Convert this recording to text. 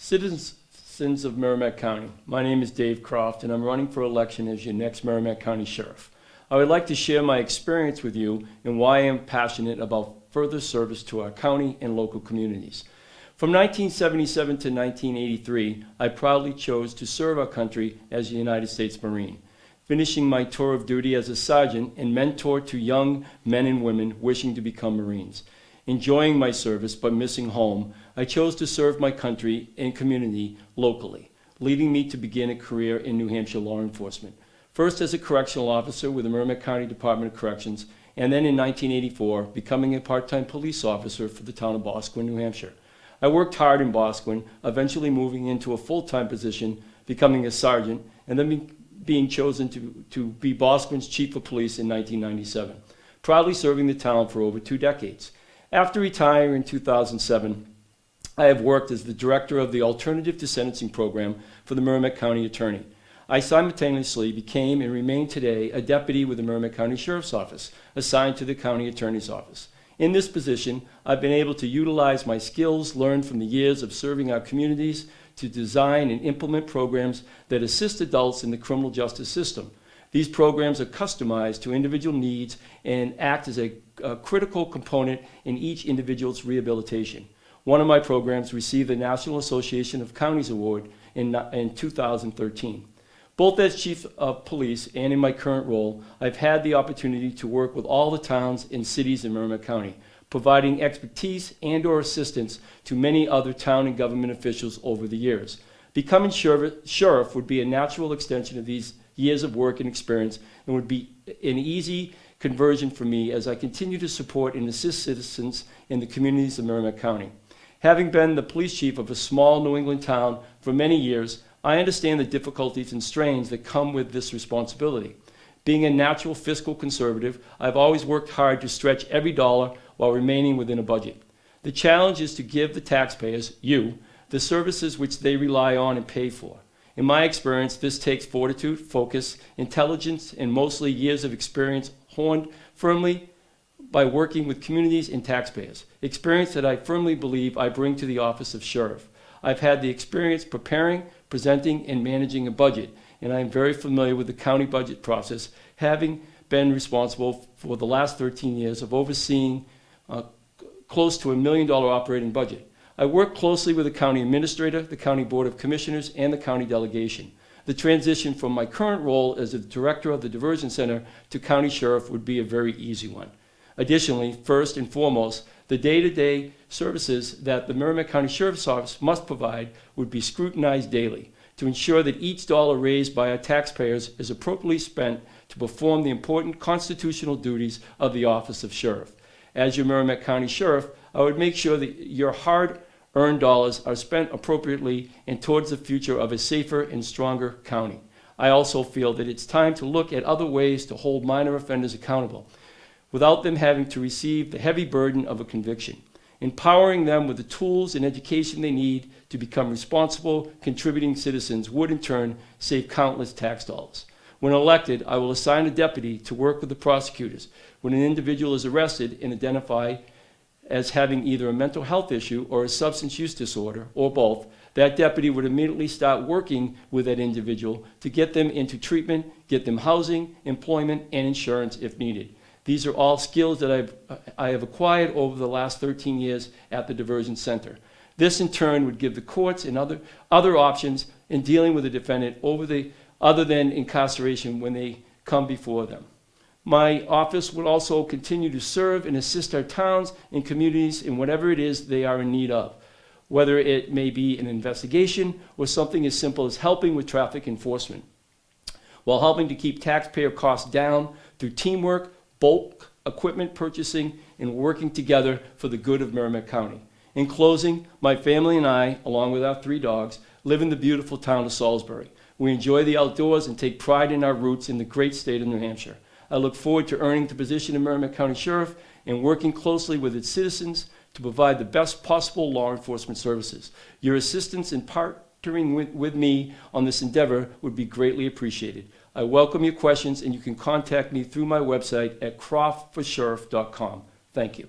Citizens of Merrimack County, my name is Dave Croft, and I'm running for election as your next Merrimack County Sheriff. I would like to share my experience with you and why I am passionate about further service to our county and local communities. From 1977 to 1983, I proudly chose to serve our country as a United States Marine, finishing my tour of duty as a sergeant and mentor to young men and women wishing to become Marines. Enjoying my service but missing home, I chose to serve my country and community locally, leading me to begin a career in New Hampshire law enforcement. First as a correctional officer with the Merrimack County Department of Corrections, and then in 1984, becoming a part-time police officer for the town of Boscawen, New Hampshire. I worked hard in Boscawen, eventually moving into a full-time position, becoming a sergeant, and then being chosen to be Boscawen's chief of police in 1997, proudly serving the town for over 2 decades. After retiring in 2007, I have worked as the director of the Alternative to Sentencing program for the Merrimack County Attorney. I simultaneously became and remain today a deputy with the Merrimack County Sheriff's Office, assigned to the County Attorney's Office. In this position, I've been able to utilize my skills learned from the years of serving our communities to design and implement programs that assist adults in the criminal justice system. These programs are customized to individual needs and act as a critical component in each individual's rehabilitation. One of my programs received the National Association of Counties Award in 2013. Both as chief of police and in my current role, I've had the opportunity to work with all the towns and cities in Merrimack County, providing expertise and/or assistance to many other town and government officials over the years. Becoming sheriff would be a natural extension of these years of work and experience, and would be an easy conversion for me as I continue to support and assist citizens in the communities of Merrimack County. Having been the police chief of a small New England town for many years, I understand the difficulties and strains that come with this responsibility. Being a natural fiscal conservative, I've always worked hard to stretch every dollar while remaining within a budget. The challenge is to give the taxpayers, you, the services which they rely on and pay for. In my experience, this takes fortitude, focus, intelligence, and mostly years of experience honed firmly by working with communities and taxpayers, experience that I firmly believe I bring to the office of sheriff. I've had the experience preparing, presenting, and managing a budget, and I am very familiar with the county budget process, having been responsible for the last 13 years of overseeing close to $1 million operating budget. I work closely with the county administrator, the county board of commissioners, and the county delegation. The transition from my current role as the director of the diversion center to county sheriff would be a very easy one. Additionally, first and foremost, the day-to-day services that the Merrimack County Sheriff's Office must provide would be scrutinized daily to ensure that each dollar raised by our taxpayers is appropriately spent to perform the important constitutional duties of the office of sheriff. As your Merrimack County Sheriff, I would make sure that your hard-earned dollars are spent appropriately and towards the future of a safer and stronger county. I also feel that it's time to look at other ways to hold minor offenders accountable without them having to receive the heavy burden of a conviction. Empowering them with the tools and education they need to become responsible, contributing citizens would in turn save countless tax dollars. When elected, I will assign a deputy to work with the prosecutors when an individual is arrested and identified as having either a mental health issue or a substance use disorder, or both. That deputy would immediately start working with that individual to get them into treatment, get them housing, employment, and insurance if needed. These are all skills that I have acquired over the last 13 years at the Diversion Center. This in turn would give the courts and other options in dealing with a defendant other than incarceration when they come before them. My office will also continue to serve and assist our towns and communities in whatever it is they are in need of, whether it may be an investigation or something as simple as helping with traffic enforcement, while helping to keep taxpayer costs down through teamwork, bulk equipment purchasing, and working together for the good of Merrimack County. In closing, my family and I, along with our 3 dogs, live in the beautiful town of Salisbury. We enjoy the outdoors and take pride in our roots in the great state of New Hampshire. I look forward to earning the position of Merrimack County Sheriff and working closely with its citizens to provide the best possible law enforcement services. Your assistance in partnering with me on this endeavor would be greatly appreciated. I welcome your questions, and you can contact me through my website at croftforsheriff.com. Thank you.